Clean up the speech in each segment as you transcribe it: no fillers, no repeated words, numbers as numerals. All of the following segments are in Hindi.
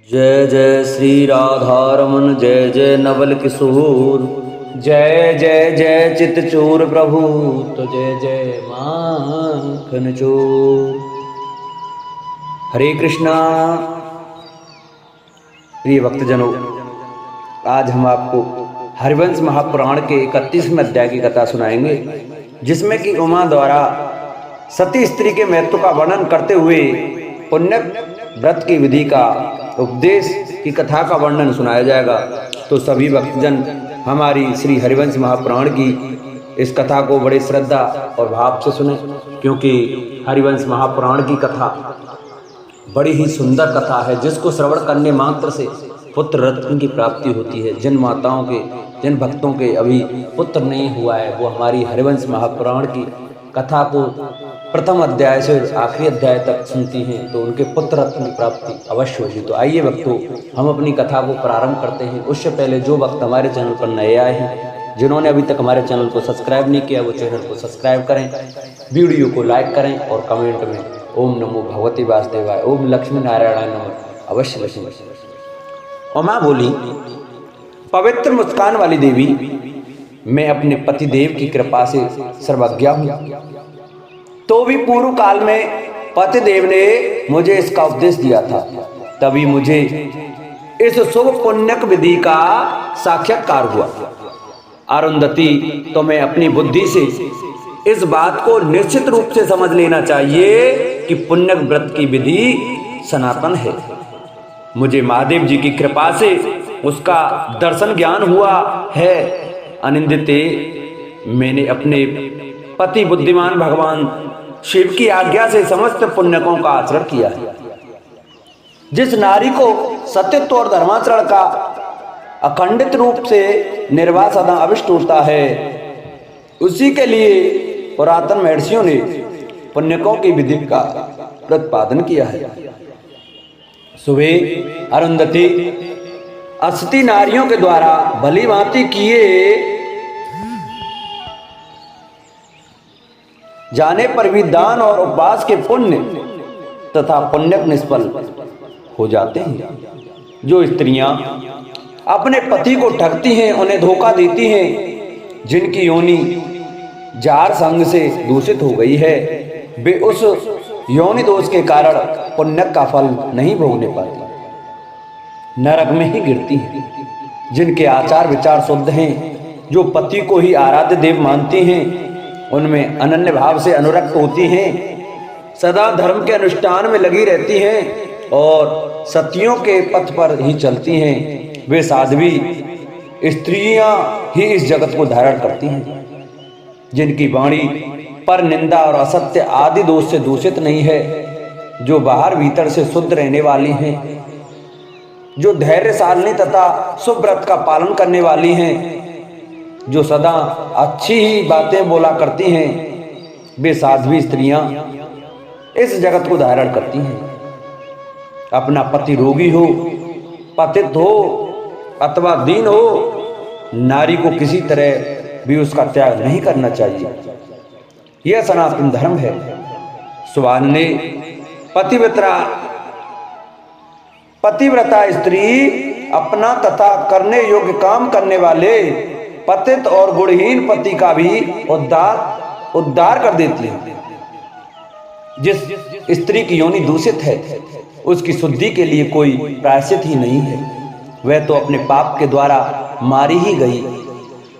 जय जय श्री राधारमन जय जय नवल किशोर जय जय जय चितचोर प्रभु तो जय जय माखन चोर। हरे कृष्णा। प्रिय भक्तजनों, आज हम आपको हरिवंश महापुराण के 31वें अध्याय की कथा सुनाएंगे, जिसमें कि उमा द्वारा सती स्त्री के महत्व का वर्णन करते हुए पुण्य व्रत की विधि का उपदेश की कथा का वर्णन सुनाया जाएगा। तो सभी भक्तजन हमारी श्री हरिवंश महापुराण की इस कथा को बड़े श्रद्धा और भाव से सुने, क्योंकि हरिवंश महापुराण की कथा बड़ी ही सुंदर कथा है, जिसको श्रवण करने मात्र से पुत्र रत्न की प्राप्ति होती है। जिन माताओं के, जिन भक्तों के अभी पुत्र नहीं हुआ है, वो हमारी हरिवंश महापुराण की कथा को प्रथम अध्याय से आखिरी अध्याय तक सुनती हैं, तो उनके पुत्र रत्न की प्राप्ति अवश्य होगी। तो आइए भक्तों, हम अपनी कथा को प्रारंभ करते हैं। उससे पहले जो भक्त हमारे चैनल पर नए आए हैं, जिन्होंने अभी तक हमारे चैनल को सब्सक्राइब नहीं किया, वो चैनल को सब्सक्राइब करें, वीडियो को लाइक करें और कमेंट में ओम नमो भगवती वासुदेवाय, ओम लक्ष्मी नारायणाय नमः अवश्य लिखें। उमा बोली, पवित्र मुस्कान वाली देवी, मैं अपने पतिदेव की कृपा से सर्वज्ञा हूँ। तो भी पूर्व काल में पतिदेव ने मुझे इसका उपदेश दिया था, तभी मुझे इस शुभ पुण्यक विधि का साक्षात्कार हुआ। अरुंधति, तो मैं अपनी बुद्धि से इस बात को निश्चित रूप से समझ लेना चाहिए कि पुण्यक व्रत की विधि सनातन है। मुझे महादेव जी की कृपा से उसका दर्शन ज्ञान हुआ है। अनिंदिते, मैंने अपने पति बुद्धिमान भगवान शिव की आज्ञा से समस्त पुण्यकों का आचरण किया है। जिस नारी को सत्यत्व और धर्माचरण का अखंडित रूप से निर्वाह सदा अभिष्ट होता है, उसी के लिए पुरातन महर्षियों ने पुण्यकों की विधि का प्रतिपादन किया है। सुबह अरुंधति, असती नारियों के द्वारा भली भांति किए जाने पर भी दान और उपवास के पुण्य तथा पुण्यक निष्फल हो जाते हैं। जो स्त्रियां अपने पति को ठगती हैं, उन्हें धोखा देती हैं, जिनकी योनि जार संग से दूषित हो गई है, वे उस योनि दोष के कारण पुण्यक का फल नहीं भोगने पाती, नरक में ही गिरती हैं। जिनके आचार विचार शुद्ध हैं, जो पति को ही आराध्य देव मानती हैं, उनमें अनन्य भाव से अनुरक्त होती हैं, सदा धर्म के अनुष्ठान में लगी रहती हैं और सतियों के पथ पर ही चलती हैं, वे साध्वी स्त्रियां ही इस जगत को धारण करती हैं। जिनकी वाणी पर निंदा और असत्य आदि दोष से दूषित नहीं है, जो बाहर भीतर से शुद्ध रहने वाली हैं, जो धैर्यशालिनी तथा सुव्रत का पालन करने वाली हैं, जो सदा अच्छी ही बातें बोला करती हैं, वे साध्वी स्त्रियां इस जगत को धारण करती हैं। अपना पति रोगी हो, पतित हो अथवा दीन हो, नारी को किसी तरह भी उसका त्याग नहीं करना चाहिए। यह सनातन धर्म है। सुबान ने पतिव्रता स्त्री अपना तथा करने योग्य काम करने वाले पतित और गुणहीन पति का भी उद्धार कर देती है। जिस स्त्री की योनि दूषित है, उसकी शुद्धि के लिए कोई प्रायश्चित ही नहीं है, वह तो अपने पाप के द्वारा मारी ही गई।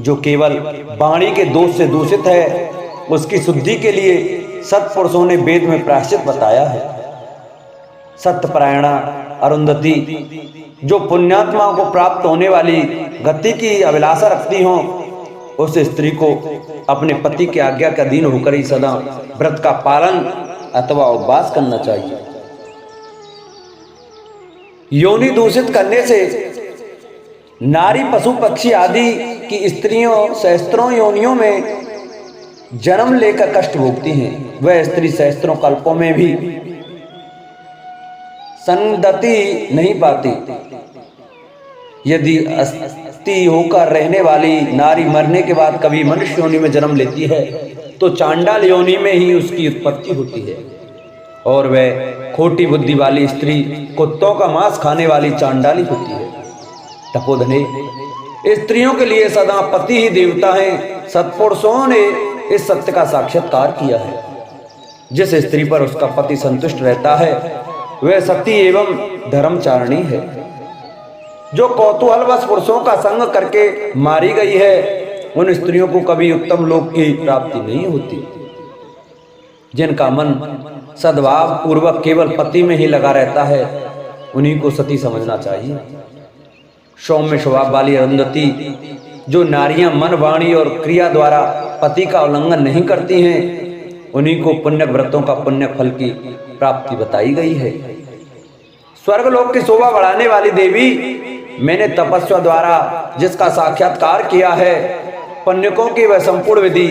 जो केवल वाणी के दोष से दूषित है, उसकी शुद्धि के लिए सत्पुरुषों ने वेद में प्रायश्चित बताया है। सत्यपरायणा अरुंधति, जो पुण्यात्माओं को प्राप्त होने वाली गति की अभिलाषा रखती हो, उस स्त्री को अपने पति की आज्ञा के अधीन होकर ही सदा व्रत का पालन अथवा उपवास करना चाहिए। योनि दूषित करने से नारी पशु पक्षी आदि की स्त्रियों सहस्त्रों योनियों में जन्म लेकर कष्ट भोगती हैं। वह स्त्री सहस्त्रों कल्पों में भी सन्नति नहीं पाती। यदि अस्थि होकर रहने वाली नारी मरने के बाद कभी मनुष्य योनि में जन्म लेती है, तो चांडाल योनि में ही उसकी उत्पत्ति होती है और वह खोटी बुद्धि वाली स्त्री कुत्तों का मांस खाने वाली चांडाली होती है। तपोधने, स्त्रियों के लिए सदा पति ही देवता हैं। सत्पुरुषों ने इस सत्य का साक्षात्कार किया है। जिस स्त्री पर उसका पति संतुष्ट रहता है वह सती एवं धर्मचारिणी है। जो कौतूहलवश पुरुषों का संग करके मारी गई है उन स्त्रियों को कभी उत्तम लोक की प्राप्ति नहीं होती। जिनका मन सद्भाव पूर्वक केवल पति में ही लगा रहता है उन्हीं को सती समझना चाहिए। सौम्य स्वभाव वाली अरुंधति, जो नारियां मन, वाणी और क्रिया द्वारा पति का उल्लंघन नहीं करती हैं उन्हीं को पुण्य व्रतों का पुण्य फल की प्राप्ति बताई गई है। स्वर्गलोक की शोभा बढ़ाने वाली देवी, मैंने तपस्या द्वारा जिसका साक्षात्कार किया है, पुण्यकों की वह संपूर्ण विधि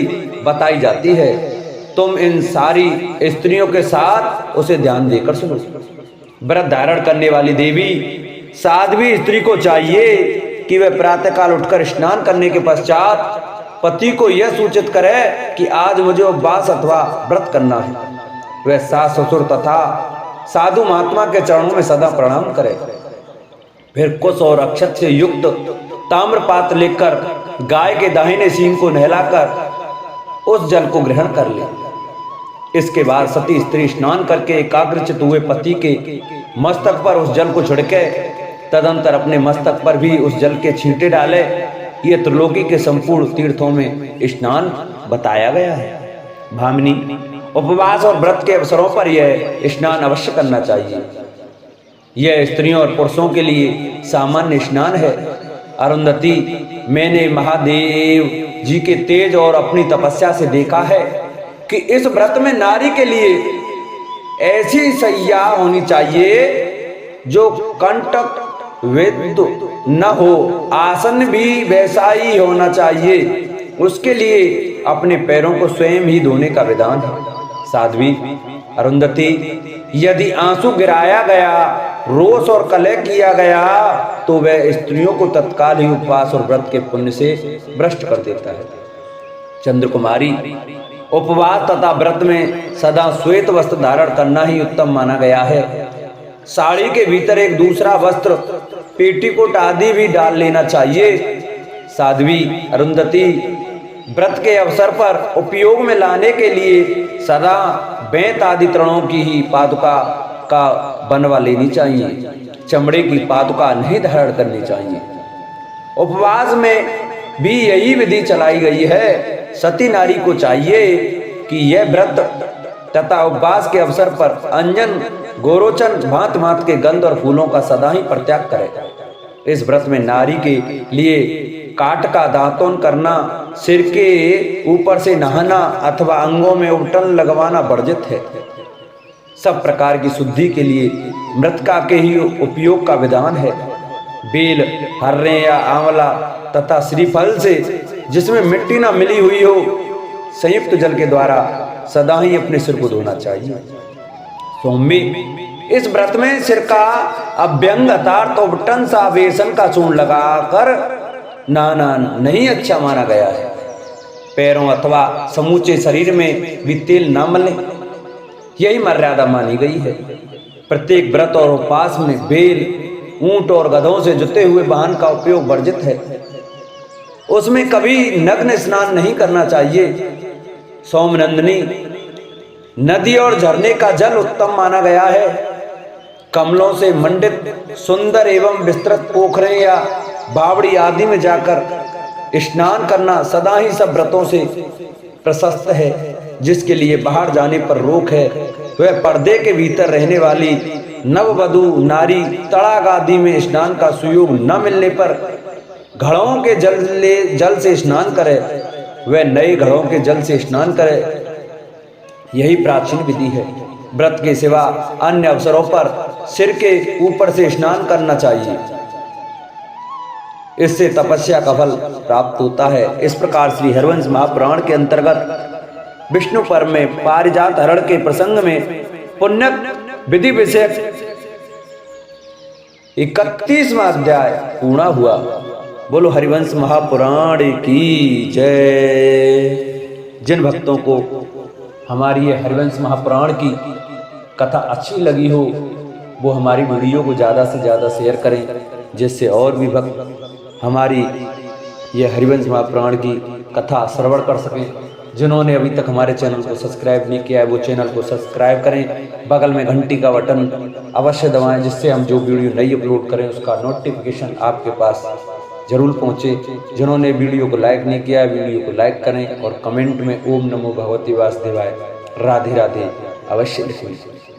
बताई जाती है। तुम इन सारी स्त्रियों के साथ उसे ध्यान देकर सुनो। व्रत धारण करने वाली देवी साध्वी स्त्री को चाहिए कि वह प्रातःकाल उठकर स्नान करने के पश्चात पति को यह सूचित करे कि आज मुझे उपवास अथवा व्रत करना है। वह सास ससुर तथा साधु महात्मा के चरणों में सदा प्रणाम करे। फिर कुश और अक्षत से युक्त ताम्र पात्र लेकर गाय के दाहिने सींग को नहलाकर उस जल को ग्रहण कर ले। इसके बाद सती स्त्री स्नान करके एकाग्रचित हुए पति के मस्तक पर उस जल को छिड़के, तदंतर अपने मस्तक पर भी उस जल के छींटे डाले। ये त्रिलोकी के संपूर्ण तीर्थों में स्नान बताया गया है। भामिनी, उपवास और व्रत के अवसरों पर यह स्नान अवश्य करना चाहिए। यह स्त्रियों और पुरुषों के लिए सामान्य स्नान है। अरुंधति, मैंने महादेव जी के तेज और अपनी तपस्या से देखा है कि इस व्रत में नारी के लिए ऐसी शैया होनी चाहिए जो कंटक वेद न हो, आसन भी वैसा ही होना चाहिए। उसके लिए अपने पैरों को स्वयं ही धोने का विधान है। साध्वी अरुंधति, यदि आंसू गिराया गया, रोष और कलह किया गया तो वह स्त्रियों को तत्काल ही उपवास और व्रत के पुण्य से भ्रष्ट कर देता है। चंद्रकुमारी, उपवास तथा व्रत में सदा श्वेत वस्त्र धारण करना ही उत्तम माना गया है। साड़ी के भीतर एक दूसरा वस्त्र, पेटीकोट आदि भी डाल लेना चाहिए। साध्वी अरुंधति, व्रत के अवसर पर उपयोग में लाने के लिए सदा बेंत आदि तृणों की ही पादुका का बनवा लेनी चाहिए। चमड़े की पादुका नहीं धारण करनी चाहिए। उपवास में भी यही विधि चलाई गई है। सती नारी को चाहिए कि यह व्रत तथा उपवास के अवसर पर अंजन, गोरोचन, भांत भांत के गंध और फूलों का सदा ही परित्याग करे। इस व्रत में नारी के लिए काट का दांतों करना, सिर के ऊपर से नहाना अथवा अंगों में उबटन लगवाना वर्जित है। सब प्रकार की शुद्धि के लिए मृतका के ही उपयोग का विधान है। बेल, हर्रे या आंवला तथा श्रीफल से जिसमें मिट्टी न मिली हुई हो, संयुक्त जल के द्वारा सदा ही अपने सिर को धोना चाहिए। सौम्य, इस व्रत में सिर का अभ्यंग अर्थात उबटन सा बेसन का चूर्ण लगाकर नहाना नहीं अच्छा माना गया है। पैरों अथवा समूचे शरीर में भी तेल न मले, यही मर्यादा मानी गई है। प्रत्येक व्रत और उपवास में बेल, ऊंट और गधों से जुते हुए वाहन का उपयोग वर्जित है। उसमें कभी नग्न स्नान नहीं करना चाहिए। सोमनंदिनी, नदी और झरने का जल उत्तम माना गया है। कमलों से मंडित सुंदर एवं विस्तृत पोखरे या बावड़ी आदि में जाकर स्नान करना सदा ही सब व्रतों से प्रशस्त है। जिसके लिए बाहर जाने पर रोक है वह पर्दे के भीतर रहने वाली नववधू नारी तड़ाग आदि में स्नान का सुयोग न मिलने पर घड़ों के जल से स्नान करे, वह नए घड़ों के जल से स्नान करे। यही प्राचीन विधि है। व्रत के सिवा अन्य अवसरों पर सिर के ऊपर से स्नान करना चाहिए। इससे तपस्या का फल प्राप्त होता है। इस प्रकार श्री हरिवंश महापुराण के अंतर्गत विष्णु पर्व में पारिजात हरण के प्रसंग में पुण्य विधि विषयक 31वां अध्याय पूर्ण हुआ। बोलो हरिवंश महापुराण की जय। जिन भक्तों को हमारी ये हरिवंश महापुराण की कथा अच्छी लगी हो वो हमारी वीडियो को ज़्यादा से ज़्यादा शेयर करें, जिससे और भी भक्त हमारी ये हरिवंश महापुराण की कथा श्रवण कर सकें। जिन्होंने अभी तक हमारे चैनल को सब्सक्राइब नहीं किया है वो चैनल को सब्सक्राइब करें, बगल में घंटी का बटन अवश्य दबाएं, जिससे हम जो वीडियो नई अपलोड करें उसका नोटिफिकेशन आपके पास जरूर पहुंचे। जिन्होंने वीडियो को लाइक नहीं किया है वीडियो को लाइक करें और कमेंट में ओम नमो भगवती वासुदेवाय राधे राधे अवश्य लिखें।